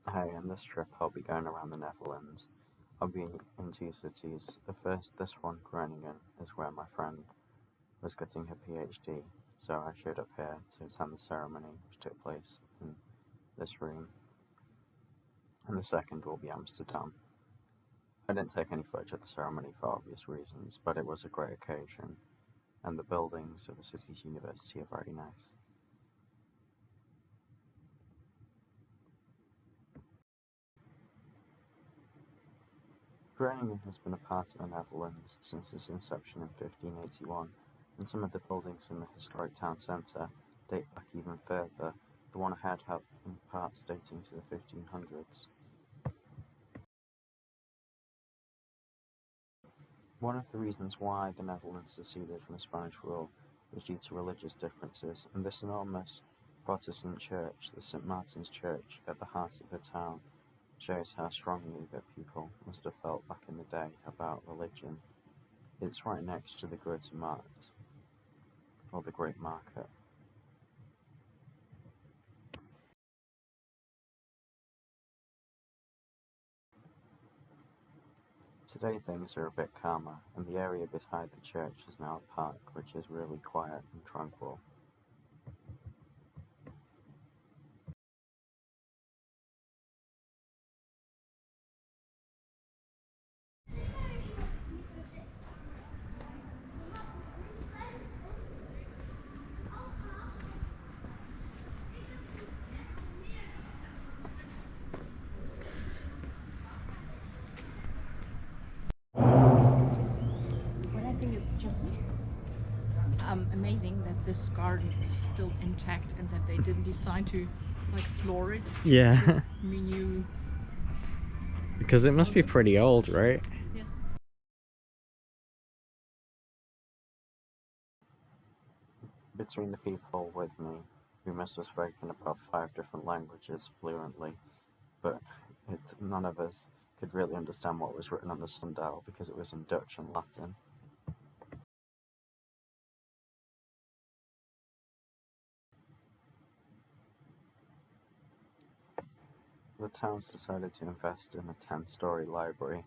Hi, on this trip I'll be going around the Netherlands. I'll be in two cities. This one, Groningen, is where my friend was getting her PhD, so I showed up here to attend the ceremony which took place in this room. And the second will be Amsterdam. I didn't take any footage of the ceremony for obvious reasons, but it was a great occasion, and the buildings of the city's university are very nice. Groningen has been a part of the Netherlands since its inception in 1581, and some of the buildings in the historic town centre date back even further, the one ahead in parts dating to the 1500s. One of the reasons why the Netherlands seceded from Spanish rule was due to religious differences, and this enormous Protestant church, the St. Martin's Church at the heart of the town, shows how strongly that people must have felt back in the day about religion. It's right next to the Grote Markt, or the Great Market. Today things are a bit calmer, and the area beside the church is now a park which is really quiet and tranquil. But I think it's just amazing that this garden is still intact and that they didn't decide to like floor it. Yeah, Renew. because it must be pretty old, right? Yes. Between the people with me, we must have spoken about 5 different languages fluently, but none of us could really understand what was written on the sundial because it was in Dutch and Latin. The town's decided to invest in a 10-story library.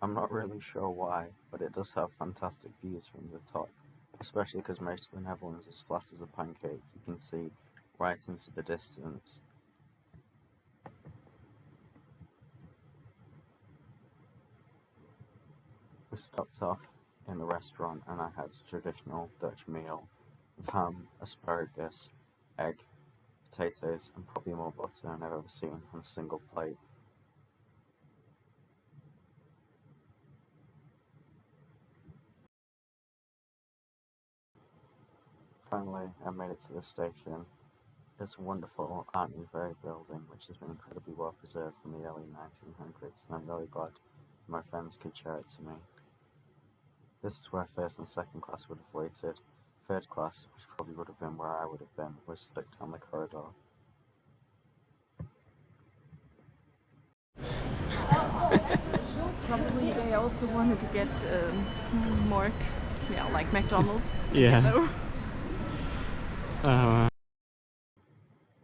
I'm not really sure why, but it does have fantastic views from the top, especially because most of the Netherlands is flat as a pancake. You can see right into the distance. We stopped off in a restaurant and I had a traditional Dutch meal with ham, asparagus, egg, potatoes, and probably more butter than I've ever seen on a single plate. Finally, I made it to the station. It's a wonderful Art Nouveau building which has been incredibly well preserved from the early 1900s, and I'm really glad my friends could show it to me. This is where first and second class would have waited. Third class, which probably would have been where I would have been, was stuck down the corridor. Probably they also wanted to get more, yeah, like McDonald's. Yeah. Yellow.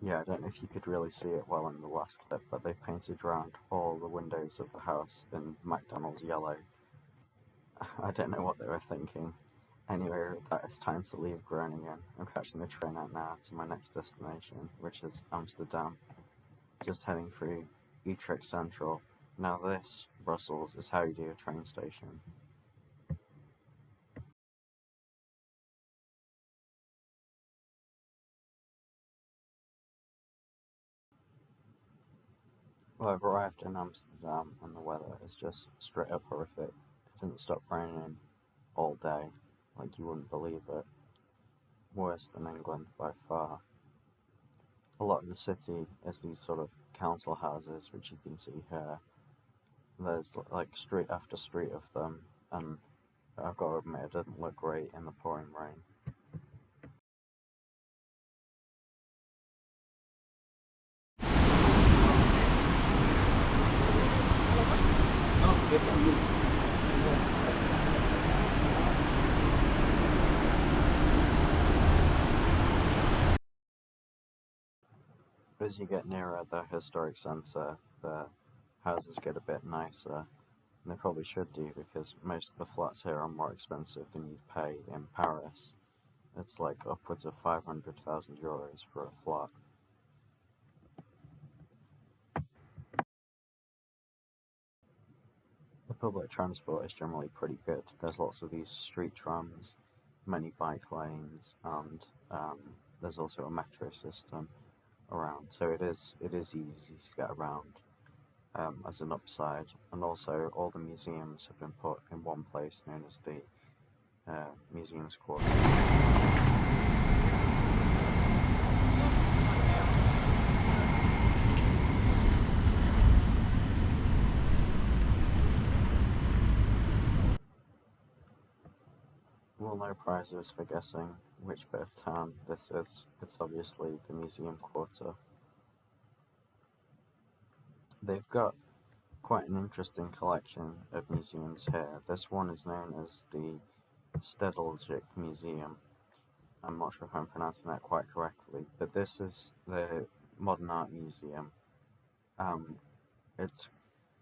Yeah, I don't know if you could really see it well in the last clip, but they painted around all the windows of the house in McDonald's yellow. I don't know what they were thinking. Anyway, that is time to leave Groningen. I'm catching the train out now to my next destination, which is Amsterdam. Just heading through Utrecht Central. Now this, Brussels, is how you do a train station. Well, I've arrived in Amsterdam and the weather is just straight up horrific. It didn't stop raining all day, like you wouldn't believe it. Worse than England by far. A lot of the city is these sort of council houses, which you can see here. There's like street after street of them, and I've got to admit, it doesn't look great in the pouring rain. As you get nearer the historic centre, the houses get a bit nicer. And they probably should do, because most of the flats here are more expensive than you'd pay in Paris. It's like upwards of 500,000 euros for a flat. The public transport is generally pretty good. There's lots of these street trams, many bike lanes, and there's also a metro system around. So it is easy to get around as an upside. And also all the museums have been put in one place known as the Museums Quarter. Well, no prizes for guessing which bit of town this is. It's obviously the Museum Quarter. They've got quite an interesting collection of museums here. This one is known as the Stedelijk Museum. I'm not sure if I'm pronouncing that quite correctly, but this is the Modern Art Museum. It's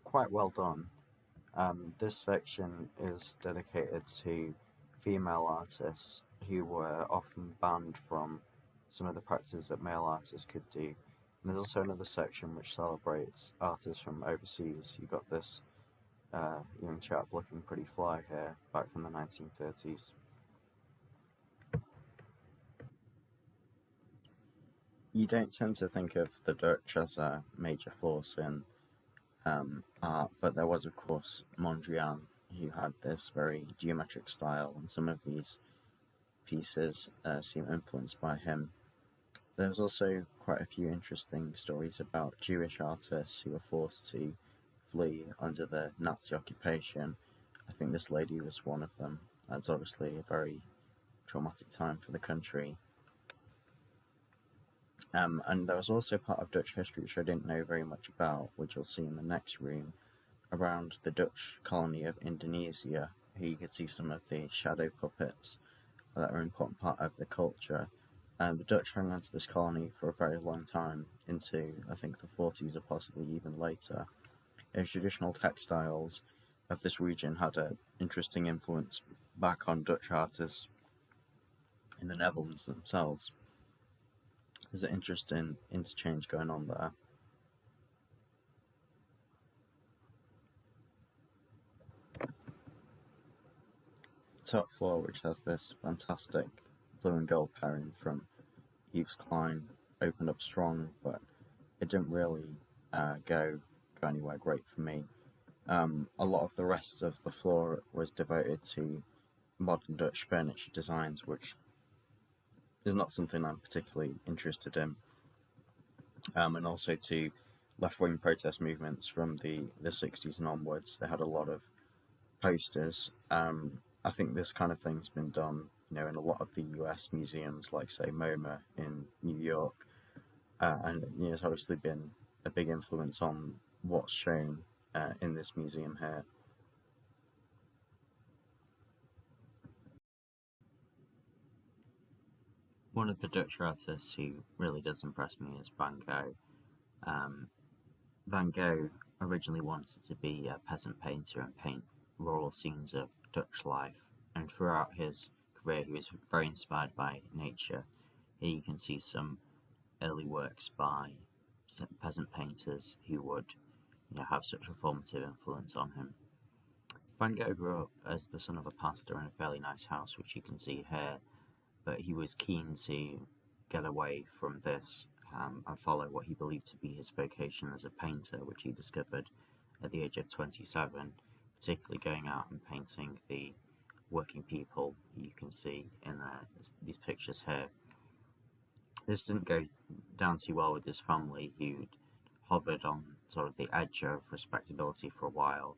quite well done. This section is dedicated to female artists who were often banned from some of the practices that male artists could do. And there's also another section which celebrates artists from overseas. You got this young chap looking pretty fly here, back from the 1930s. You don't tend to think of the Dutch as a major force in art, but there was, of course, Mondrian, who had this very geometric style, and some of these pieces seem influenced by him. There's also quite a few interesting stories about Jewish artists who were forced to flee under the Nazi occupation. I think this lady was one of them. That's obviously a very traumatic time for the country. And there was also part of Dutch history which I didn't know very much about, which you'll see in the next room, around the Dutch colony of Indonesia. Here you could see some of the shadow puppets that are an important part of the culture. And the Dutch hung on to this colony for a very long time, into I think the 40s or possibly even later. And traditional textiles of this region had an interesting influence back on Dutch artists in the Netherlands themselves. There's an interesting interchange going on there. Top floor, which has this fantastic blue and gold pairing from Yves Klein, opened up strong, but it didn't really go anywhere great for me. A lot of the rest of the floor was devoted to modern Dutch furniture designs, which is not something I'm particularly interested in, and also to left-wing protest movements from the 60s and onwards. They had a lot of posters. I think this kind of thing's been done, in a lot of the US museums, like say MoMA in New York, and it's obviously been a big influence on what's shown in this museum here. One of the Dutch artists who really does impress me is Van Gogh. Van Gogh originally wanted to be a peasant painter and paint rural scenes of Dutch life, and throughout his career he was very inspired by nature. Here you can see some early works by peasant painters who would have such a formative influence on him. Van Gogh grew up as the son of a pastor in a fairly nice house, which you can see here, but he was keen to get away from this and follow what he believed to be his vocation as a painter, which he discovered at the age of 27, particularly going out and painting the working people you can see in these pictures here. This didn't go down too well with his family, who'd hovered on sort of the edge of respectability for a while,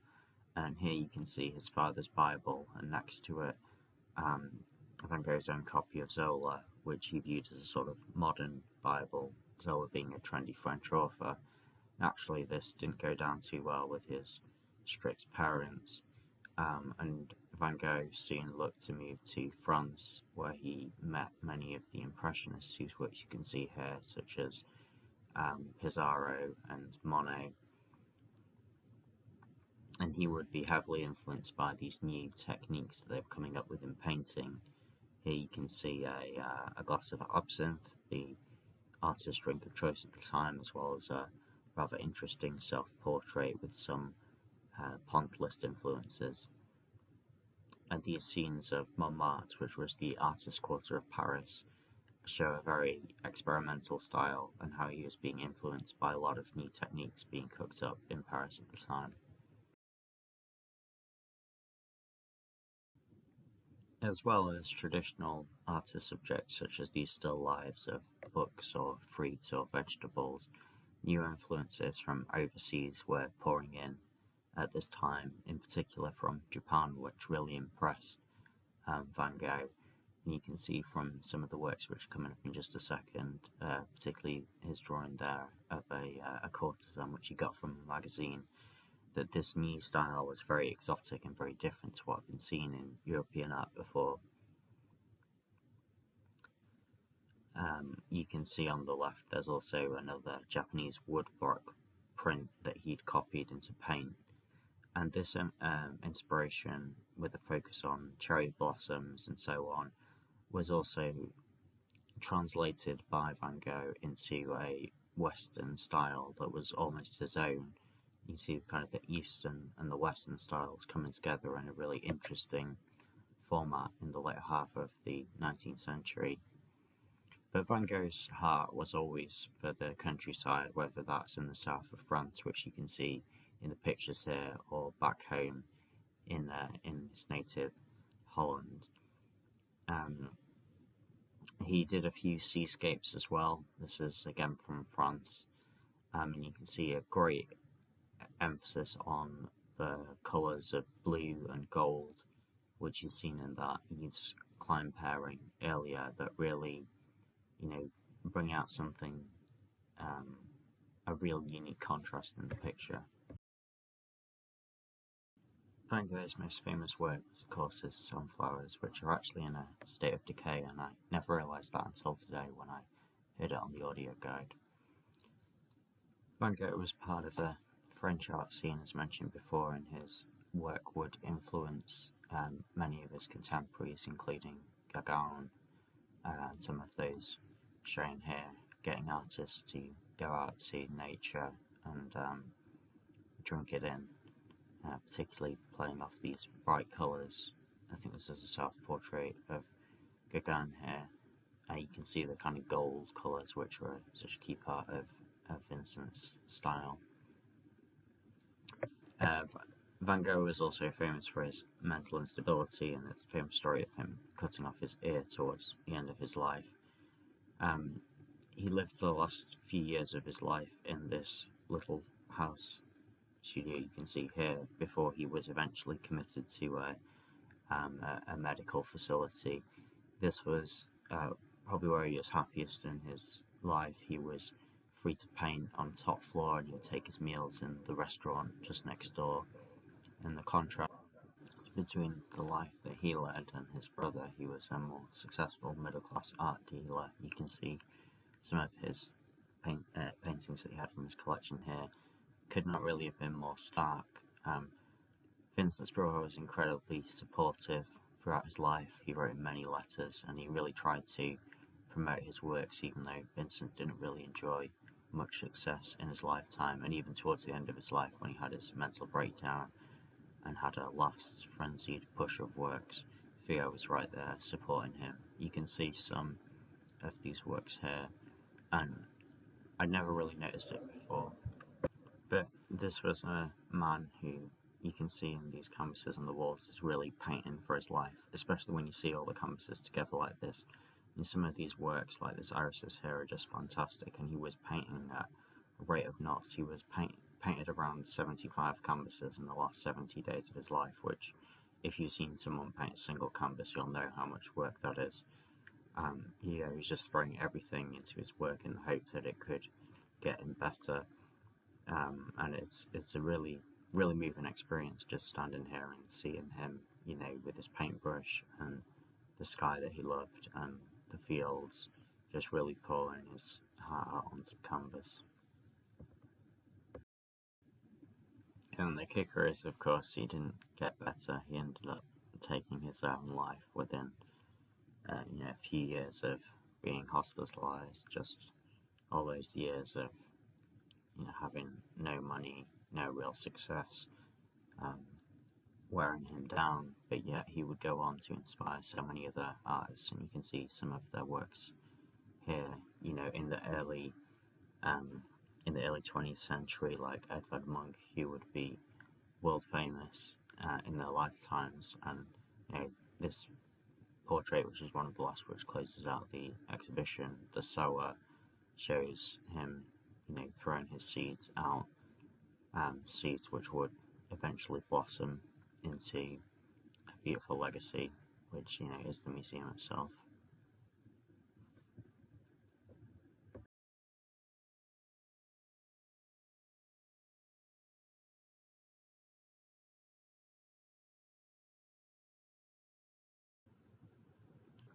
and here you can see his father's Bible, and next to it Van Gogh's own copy of Zola, which he viewed as a sort of modern Bible, Zola being a trendy French author. Naturally, this didn't go down too well with his strict parents, and Van Gogh soon looked to move to France, where he met many of the Impressionists whose works you can see here, such as Pissarro and Monet, and he would be heavily influenced by these new techniques that they're coming up with in painting. Here you can see a glass of absinthe, the artist's drink of choice at the time, as well as a rather interesting self-portrait with some pointillist influences. And these scenes of Montmartre, which was the artist's quarter of Paris, show a very experimental style and how he was being influenced by a lot of new techniques being cooked up in Paris at the time. As well as traditional artist subjects such as these still lives of books or fruits or vegetables, new influences from overseas were pouring in at this time, in particular from Japan, which really impressed Van Gogh. And you can see from some of the works which are coming up in just a second, particularly his drawing there of a courtesan which he got from a magazine, that this new style was very exotic and very different to what had been seen in European art before. You can see on the left there's also another Japanese woodblock print that he'd copied into paint, and this inspiration with a focus on cherry blossoms and so on was also translated by Van Gogh into a Western style that was almost his own. You see kind of the Eastern and the Western styles coming together in a really interesting format in the later half of the 19th century. But Van Gogh's heart was always for the countryside, whether that's in the south of France, which you can see in the pictures here, or back home in his native Holland. He did a few seascapes as well. This is again from France, and you can see a great emphasis on the colours of blue and gold, which you've seen in that Yves Klein pairing earlier, that really, bring out something, a real unique contrast in the picture. Van Gogh's most famous work, of course, is Sunflowers, which are actually in a state of decay, and I never realised that until today when I heard it on the audio guide. Van Gogh was part of the French art scene, as mentioned before, and his work would influence many of his contemporaries, including Gauguin, and some of those shown here, getting artists to go out to nature and drink it in, particularly playing off these bright colours. I think this is a self-portrait of Gauguin here. You can see the kind of gold colours which were such a key part of Vincent's style. Van Gogh was also famous for his mental instability, and there's a famous story of him cutting off his ear towards the end of his life. He lived the last few years of his life in this little house studio you can see here, before he was eventually committed to a medical facility. This was probably where he was happiest in his life. He was free to paint on the top floor, and he would take his meals in the restaurant just next door. And the contrast between the life that he led and his brother, he was a more successful middle-class art dealer. You can see some of his paintings that he had from his collection here. Could not really have been more stark. Vincent's brother was incredibly supportive throughout his life. He wrote him many letters, and he really tried to promote his works, even though Vincent didn't really enjoy much success in his lifetime. And even towards the end of his life, when he had his mental breakdown and had a last frenzied push of works, Theo was right there supporting him. You can see some of these works here, and I'd never really noticed it before. But this was a man who, you can see in these canvases on the walls, is really painting for his life, especially when you see all the canvases together like this. And some of these works, like this irises here, are just fantastic, and he was painting at a rate of knots. He was painted around 75 canvases in the last 70 days of his life, which, if you've seen someone paint a single canvas, you'll know how much work that is. He was just throwing everything into his work in the hope that it could get him better. And it's a really moving experience, just standing here and seeing him, with his paintbrush and the sky that he loved and the fields, just really pouring his out onto canvas. And the kicker is, of course, he didn't get better. He ended up taking his own life within a few years of being hospitalized, just all those years of having no money, no real success, wearing him down. But yet he would go on to inspire so many other artists, and you can see some of their works here. In the early 20th century, like Edvard Munch, who would be world famous in their lifetimes, and this portrait, which is one of the last which closes out the exhibition, the sower, shows him throwing his seeds out, seeds which would eventually blossom into a beautiful legacy, which is the museum itself.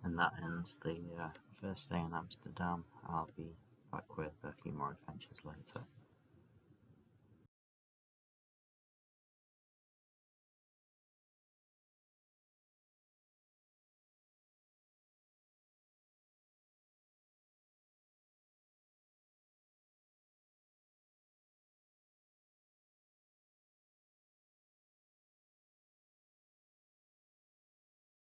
And that ends the first day in Amsterdam. I'll be back with a few more adventures later.